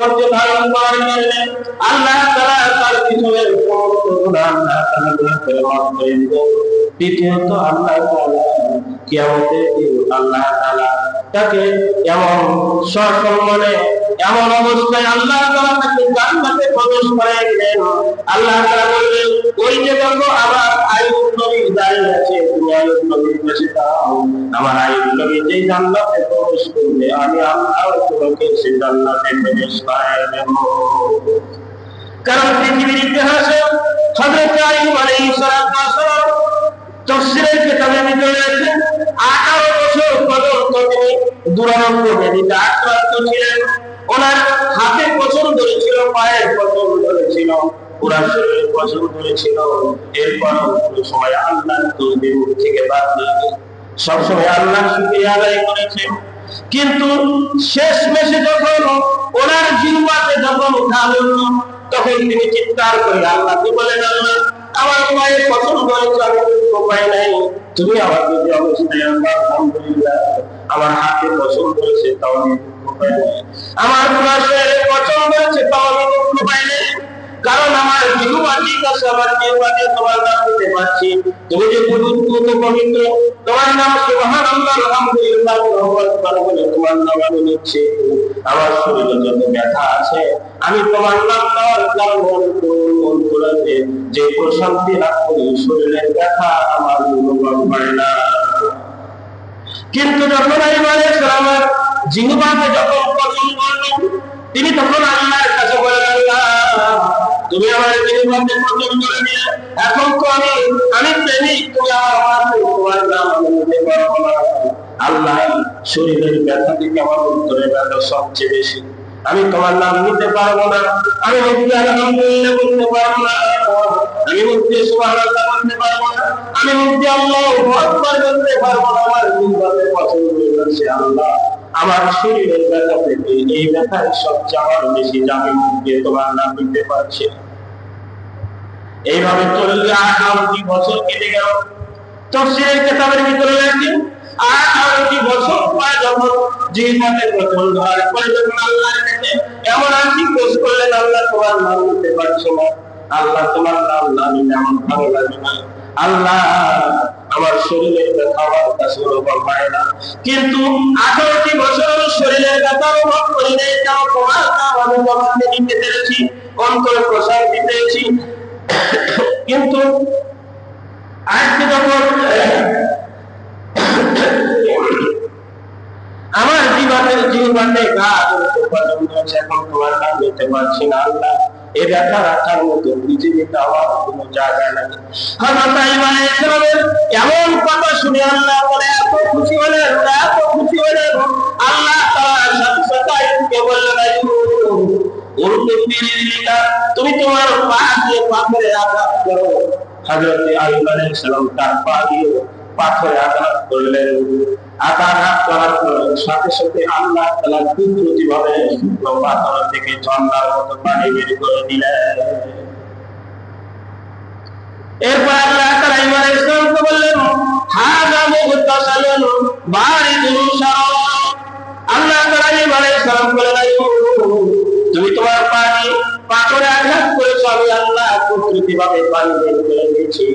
ধৈর্য ধারণ করার জন্য আল্লাহ তাআলা তার পিছনের সমস্ত গুনাহ আল্লাহ তাআলা মাফ করে দিবেন। দ্বিতীয়ত আল্লাহ তাআলা কিয়ামতের দিন আল্লাহ তাআলা তাকে এমন সম্মানে এমন অবস্থায় আল্লাহ তাআলা তাকে জান্নাতে প্রবেশ করায় দিবেন। আল্লাহ তাআলা বলবেন, ওই যে দেখো আমার আইয়ুব নবী দাঁড়িয়ে আছে, তুমি আইয়ুব নবীর কাছে দাও। আমার আইয়ুব নবী যেই জান্নাতে প্রবেশ করবে আমি আল্লাহ তোমাকে সেই জান্নাতে প্রবেশ করায় দেব। কারণ পৃথিবীর ইতিহাসে হযরত আইয়ুব আলাইহিস সালাম তাফসীরের কিতাবে ভিতরে আছে 18 বছর পর্যন্ত তিনি দুরারোগ্য ব্যাধিতে আক্রান্ত ছিলেন। ওনার হাতে পছন্দ ধরেছিল, পায়ের পছন্দ ধরেছিল, পুরা শরীরে পছন্দ ধরেছিল। এরপর সময় আল্লাহর তসবিহ মুখ থেকে বাদ দিয়ে সবসময় আল্লাহ শুকরিয়া আদায় করেছেন। কিন্তু শেষ মেশে যখন ওনার জিহ্বাতে যখন উঠা হলো তখন তিনি চিৎকার করে আল্লাহকে বলেন, আল্লাহ আমার পায়ে পছন্দ হয়েছে, আমি উপায় নাই, তুমি আমার যদি অবস্থায় আলহামদুলিল্লাহ আমার হাতে পছন্দ হয়েছে তাও আমি উপায় নাই, আমার পুরা শরীরে পছন্দ হয়েছে তাও আমি উপায় নাই। কারণ আমার জিহ্বা ঠিক আছে, আমার জিহ্বাতে তোমার নাম নিতে পারছি, তুমি যে পবিত্র, তোমার নাম সুবহানাল্লাহ আলহামদুলিল্লাহ আল্লাহু আকবার বলে তোমার নাম আমি নিচ্ছি। আমার শরীরে যত ব্যথা আছে আমি তোমার নাম নেওয়ার কারণে মন করেছে যে প্রশান্তি লাভ করি, শরীরের ব্যথা আমার অনুভব হয় না। কিন্তু যখন আইয়ুব আলাইহিস সালামের জিহ্বাতে যখন পছন্দ করলেন তিনি তখন আল্লাহর কাছে বলেন, আল্লাহ তুমি আমার জিহ্বাতে পছন্দ করে নিয়ে এখন তো আমি প্রেমিক, তুমি আমার তোমার নাম নিতে পারবো না। আল্লাহ শরীরের ব্যথা থেকে আমার অন্তরের ব্যথা সবচেয়ে বেশি, আমি তোমার নাম নিতে পারবো না, আমি মুখে আলহামদুলিল্লাহ বলতে পারবো না, আমি মুখে সুবহানাল্লাহ বলতে পারবো না, আমি মুখে আল্লাহু আকবার বলতে পারবো না। আমার জিহ্বাতে পছন্দ হয়েছে আল্লাহ, আমার শরীরের ব্যথা থেকে এই ব্যথাই সবচেয়ে আমার বেশি, আমি মুখে তোমার নাম নিতে পারছি। এইভাবে চললে 18 বছর কেটে গেল। তাফসীরের কিতাবের ভিতরে আছে 18 বছর পর যখন জিহ্বাতে পছন্দ হয় পরে যখন আল্লাহর কাছে এমন আরকি কোশ করলেন, আল্লাহ তোমার নাম নিতে পারছি না, আল্লাহ তোমার নাম না নিলে আমার ভালো লাগে না, আল্লাহ আমার শরীরের ব্যথা আমার কাছে অনুভব হয় না। কিন্তু 18 বছর শরীরের ব্যথা অনুভব করি নাই, তাও তোমার নাম আমি জবানে নিতে পেরেছি, অন্তরে প্রশান্তি পেয়েছি। কিন্তু আজকে যখন আমার জীবনে কাজ এখন তোমার নাম নিতে পারছি না, আল্লাহ এ ব্যথা রাখার মতো পৃথিবীতে আমার কোনো জায়গা নাই। হযরত আইয়ুব আলাইহিস সালামের এমন কথা শুনে আল্লাহ বলে এত খুশি হলেন, এত খুশি হলেন, আল্লাহ তাআলা সাথে সাথে আইয়ুবকে বললেন, আইয়ুব তুমি তোমার পা দিয়ে পাথরে আঘাত করো। হযরত আইয়ুব আলাইহিস সালাম তার পা দিয়ে পাথরে আঘাত করলেন। আঘাত করার সাথে সাথে আল্লাহ তাআলা কুদরতিভাবে পাথর থেকে ঝর্ণার মতো পানি বের করে দিলেন। এরপর আল্লাহ তাআলা আইয়ুব আলাইহিস সালামকে বললেন, হাযা মুগতাসালুন বারিদুন শারাব। আল্লাহ তাআলা আইয়ুব আলাইহিস সালাম বললেন, আইয়ুব তুমি তোমার পাথরে আঘাত করেছো, আমি আল্লাহ কুদরতিভাবে পানি বের করে দিয়েছি,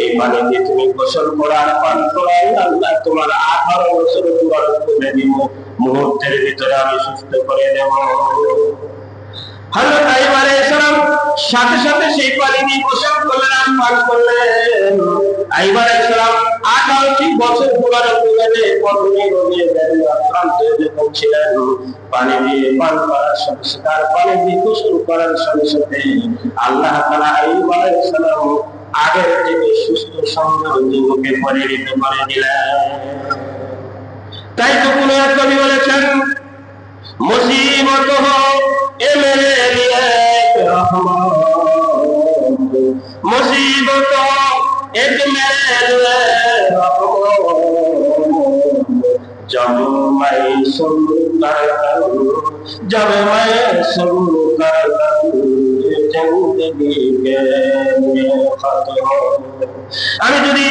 এই পানি দিয়ে তুমি গোসল করার পান করার আল্লাহ তোমার 18 বছর দুরারোগ্য ব্যাধি মুহূর্তের ভিতরে আমি সুস্থ করে দেব। হযরত আইয়ুব আলাইহিস সালাম সাথে সাথে সেই পানি দিয়ে গোসল করলেন আর পান করলেন। আইয়ুব আলাইহিস সালাম 18 বছর দুরারোগ্য ব্যাধি পরনে রোগে ব্যাধি আক্রান্ত যখন ছিলেন, পানি দিয়ে পান করার সাথে সাথে আর পানি দিয়ে গোসল করার সাথে সাথে আল্লাহ তাআলা আইয়ুব আলাইহিস সালাম আগের থেকে সুস্থ সুন্দর যুবকে পরিণত করে দিলেন। তাই তো কোন এক কবি বলেছেন, মুসিবত হো এ মেরে লিয়ে রহমত, মুসিবত হো এক মেরে লিয়ে রহমত, जब मैं सुन करता हूँ, जब मैं सुन करता हूँ जिंदगी के আমি যদি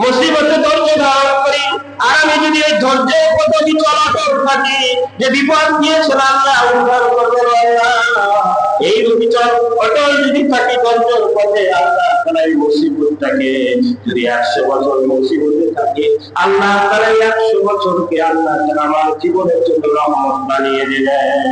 মুসিবতে ধৈর্য ধারণ করি আর আমি যদি এই ধৈর্যের পদ্ধতি চলাচল থাকি, যে বিপদ নিয়েছেন আল্লাহ উদ্ধার করবেন, থাকি ধৈর্যের পথে, আল্লাহ তাআলা এই মুসিবতটাকে যদি 100 বছর মুসিবতে থাকি, আল্লাহ তাআলা 100 বছরকে আল্লাহ তাআলা আমার জীবনের জন্য রহমত বানিয়ে দিলেন।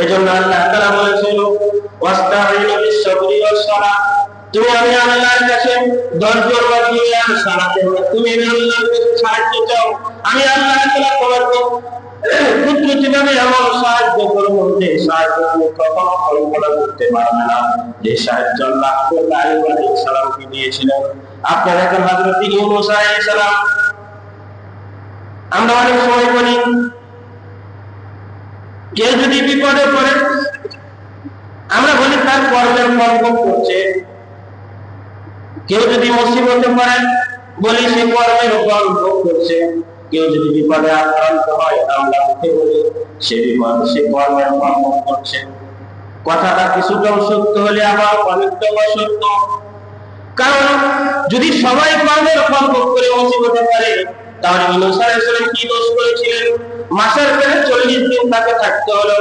এজন্য আল্লাহ তাআলা বলেছেন ওয়াস্তাঈনু বিস-সাবরি ওয়াস-সালাহ, তুমি আমি আল্লাহর কাছে ধৈর্য রাখিয়ে আর সালাতে, তুমি আল্লাহর কাছে সাহায্য চাও, আমি আল্লাহ তাআলা তোমাকে কুদরতিভাবে এমন সাহায্য করবো যে সাহায্য তুমি কখনো কল্পনা করতে পারবে না। যে সাহায্য আল্লাহ আইয়ুব আলাইহিস সালামকে দিয়েছিলেন। আপনারা এখন হযরত ইউনূস আলাইহিস সালাম, আমরা অনেক সময় বলি কেউ যদি বিপদে পড়ে আমরা বলি তার কর্মের ফল ভোগ করছে, কেউ যদি মুসিবতে পড়ে বলি সে কর্মের ফল ভোগ করছে, কেউ যদি বিপদে আক্রান্ত হয় আমরা মুখে বলি সে কর্মের ফল ভোগ করছে। কথাটা কিছুটা সত্য হলে আবার অনেকটা অসত্য। কারণ যদি সবাই কর্মের ফল ভোগ করে মুসিবতে পারে, তাহলে ইউনূস আলাইহিস সালাম কি দোষ করেছিলেন? মাসের পেটে 40 দিন তাকে থাকতে হলো।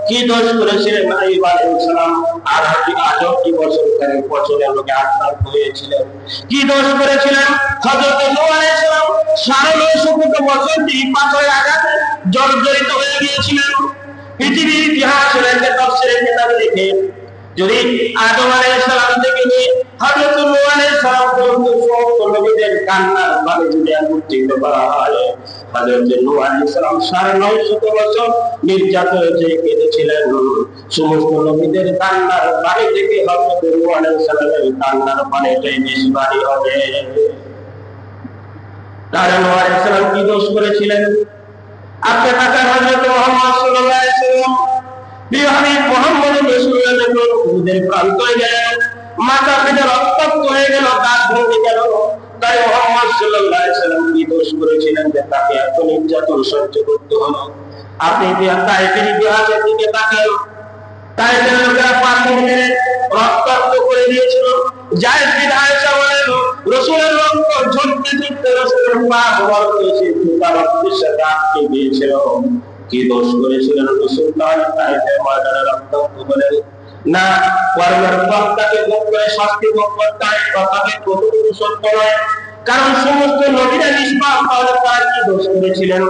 কি দোষ করেছিলেন আইয়ুব আলাইহিস সালাম? আর 68 বছর ধরে বছরের লোকে আক্রান্ত হয়েছিলেন। কি দোষ করেছিলেন হযরত নূহ আলাইহিস সালাম? 950 বছর তিনি পাথরের আঘাতে জর্জরিত হয়ে গিয়েছিলেন। পৃথিবীর ইতিহাসের একটা তাফসীরের কিতাবে লিখে যদি আদম আলাইহিস সালাম থেকে নিয়ে হযরত নূহ আলাইহিস সালাম পর্যন্ত সমস্ত নবীদের কান্নার বাণী যদি একত্রিত করা হয়, হযরত নূহ আলাইহিস সালাম 950 বছর নির্যাতন হয়ে কেঁদেছিলেন। সমস্ত নবীদের কান্নার বাণী থেকে হযরত নূহ আলাইহিস সালামের কান্নার বাণীটাই বেশি ভারী হবে। কারণ নূহ আলাইহিস সালাম কি দোষ করেছিলেন? আপনি তাকান হযরত মুহাম্মদ সাল্লাল্লাহু আলাইহি ওয়াসাল্লাম, প্রিয় হাবিব মুহাম্মদ রাসূলুল্লাহ যখন উহুদের প্রান্তরে গেলেন, মাথা ফেটে রক্তাক্ত হয়ে গেল, দাঁত ভেঙে গেল, তাই মুহাম্মদ সাল্লাল্লাহু আলাইহি ওয়াসাল্লাম কি দোষ করেছিলেন যে তাকে এত নির্যাতন সহ্য করতে হলো? আপনি তায়েফের ইতিহাসের দিকে তাকান, তায়েফের লোকেরা পাথর মেরে রক্তাক্ত করে দিয়েছিল। যায়েদ বিন আয়েশা বলেন রাসূলের রক্ত ঝরতে ঝরতে রাসূলের পা মোবারক এসে জুতা রক্তের সাথে আটকে গিয়েছিল। কি দোষ করেছিলেন রাসূল? তায়েফের ময়দানে রক্তাক্ত করেন না, কর্মের ফলটাকে ভোগ করে শাস্তি ভোগ করতে হয়, কথাকে কতটুকু সত্য নয়। কারণ সমস্ত নবীরা নিষ্পাপ, তাহলে তারা কি দোষ করেছিলেন?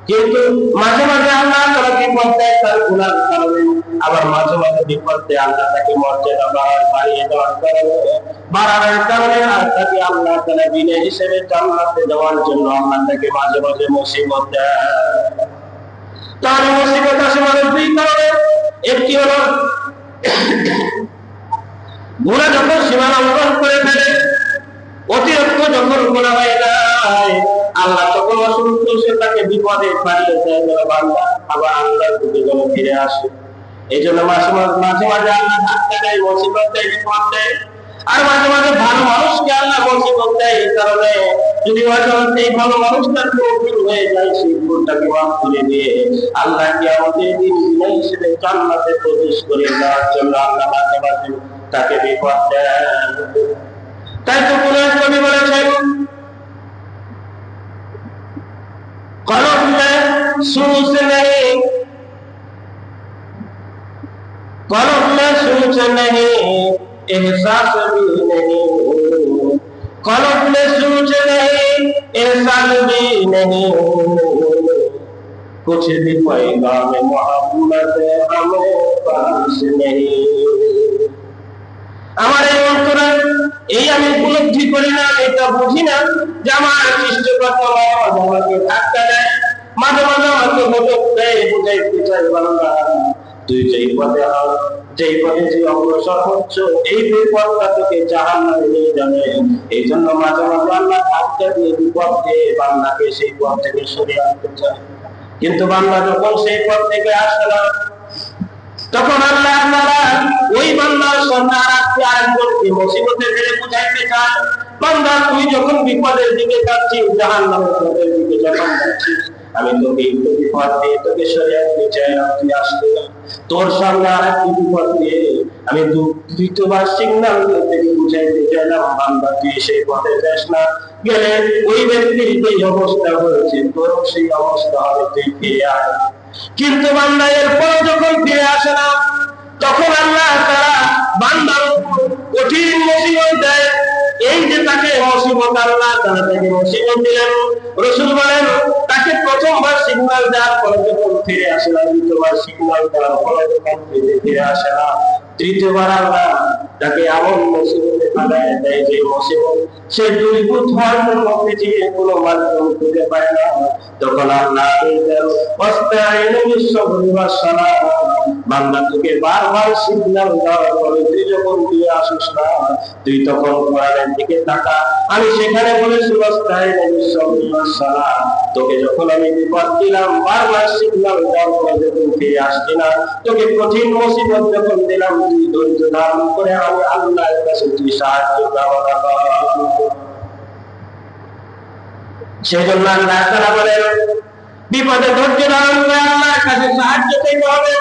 কিন্তু মাঝে মাঝে আল্লাহ তাআলা বিপদ দেয় তার গুনাহের কারণে, আবার মাঝে মাঝে বিপদ দেয় আল্লাহ তাকে মর্যাদা বাড়িয়ে দেওয়ার কারণে, বাড়ানোর কারণে, আর তাকে আল্লাহ তাআলা বিনয় হিসেবে জান্নাতে দেওয়ার জন্য আল্লাহ তাকে মাঝে মাঝে মুসিবত দেয়। তার মুসিবত আসে মানে দুই কারণে। একটি হলো গুনাহ যখন সীমা লঙ্ঘন করে ফেলে, অতিরিক্ত যখন গুনাহ হয়ে যায়, আল্লাহ তখন অসন্তুষ্ট তাকে বিপদে পাঠিয়ে দেয় যেন বান্দা আবার আল্লাহর দিকে যেন ফিরে আসে। এই জন্য মাঝে মাঝে আল্লাহ ধাক্কা দেয়, মুসিবত দেয়, বিপদ দেয়। আর মাঝে মাঝে ভালো মানুষকে আল্লাহ মুসিবত দেয় এই কারণে, যদি এই ভালো মানুষটা ভুল হয়ে যায়, সেই ভুলটাকে মাফ করে দিয়ে আল্লাহ কিয়ামতের দিন বিনয় হিসেবে জান্নাতে প্রবেশ করে দেওয়ার জন্য আল্লাহ মাঝে মাঝে তাকে বিপদ দেয়। তাই তো কোন এক কবি বলেছেন কলম में सूझ नहीं, कलम में सूझ नहीं, एहसास भी नहीं, कलम में सूझ नहीं, एहसास भी नहीं, कुछ भी पैगाम मोहम्मद हमें पास नहीं। আমার এই অন্তরে এই আমি উপলব্ধি করি না, এটা বুঝি না যে আমার সৃষ্টিকর্তা আমাকে ধাক্কা দেয়, মাঝে মাঝে আমাকে হোঁচট দেয়, বুঝাইতে চাই বান্দা তুই যেই পথে যে অগ্রসর হচ্ছ এই বিপদটা তোকে জাহান্নামে নিয়ে যাবে। এই জন্য মাঝে মাঝে আল্লাহ ধাক্কা দিয়ে বিপদ দিয়ে বান্দাকে সেই পথ থেকে সরিয়ে আনতে চায়। কিন্তু বান্দা যখন সেই পথ থেকে আসে না, তখন আল্লাহ তাআলা ওই বান্দার সামনে আরেকজনকে মুসিবতে ফেলে বুঝাইতে চান, বান্দা তুই যখন বিপদের দিকে যাচ্ছিস, জাহান্নামের পথের দিকে যখন যাচ্ছিস, আমি তোকে একটু বিপদ দিয়ে তোকে সরিয়ে আনতে চাই না, তুই আসবে না। তোর সামনে আরেকটি বিপদ দিয়ে আমি দ্বিতীয়বার সিগন্যাল থেকে বুঝাইতে চাইলাম, বান্দা তুই সেই পথে যাস না, গেলে ওই ব্যক্তির যেই অবস্থা হয়েছে তোর সেই অবস্থা হবে, তুই ফিরে আয়। কিন্তু বান্দা এরপর যখন ফিরে আসে না, তখন আল্লাহ তাআলা মুসিবত আল্লাহ তাআলা তাকে মুসিবত দিলেন। রাসূল বলেন তাকে প্রথমবার সিগন্যাল দেওয়ার পরে যখন ফিরে আসে না, দ্বিতীয়বার সিগন্যাল দেওয়ার পরে যখন ফিরে আসে না, তৃতীয়বার আল্লাহ তাকে এমন মুসিবতে ফেলায় দেয় যে মুসিবত সে দূরীভূত হওয়ার জন্য পৃথিবীর কোনো মাধ্যম খুঁজে পায় না। তখন আল্লাহ ওয়াস্তাইনু বিস-সাবরি ওয়াস-সালাহ, বান্দা তোকে বারবার সিগন্যাল দেওয়ার পরে তুই যখন দিয়ে আসিস না, তুই তখন কোরআনের দিকে তাকা। আমি সেখানে বলেছি ওয়াস্তাইনু বিস-সাবরি ওয়াস-সালাহ, তোকে যখন আমি বিপদ দিলাম, বারবার সিগন্যাল দেওয়ার পরে যখন ফিরে আসলি না, তোকে কঠিন মুসিবত যখন দিলাম, তুই ধৈর্য ধারণ করে আমি আল্লাহর কাছে তুই সাহায্য কামনা কর। সেজন্য আল্লাহ তাআলা বলেন বিপদে ধৈর্য ধারণ করে আল্লাহর কাছে সাহায্য চাইতে হবে।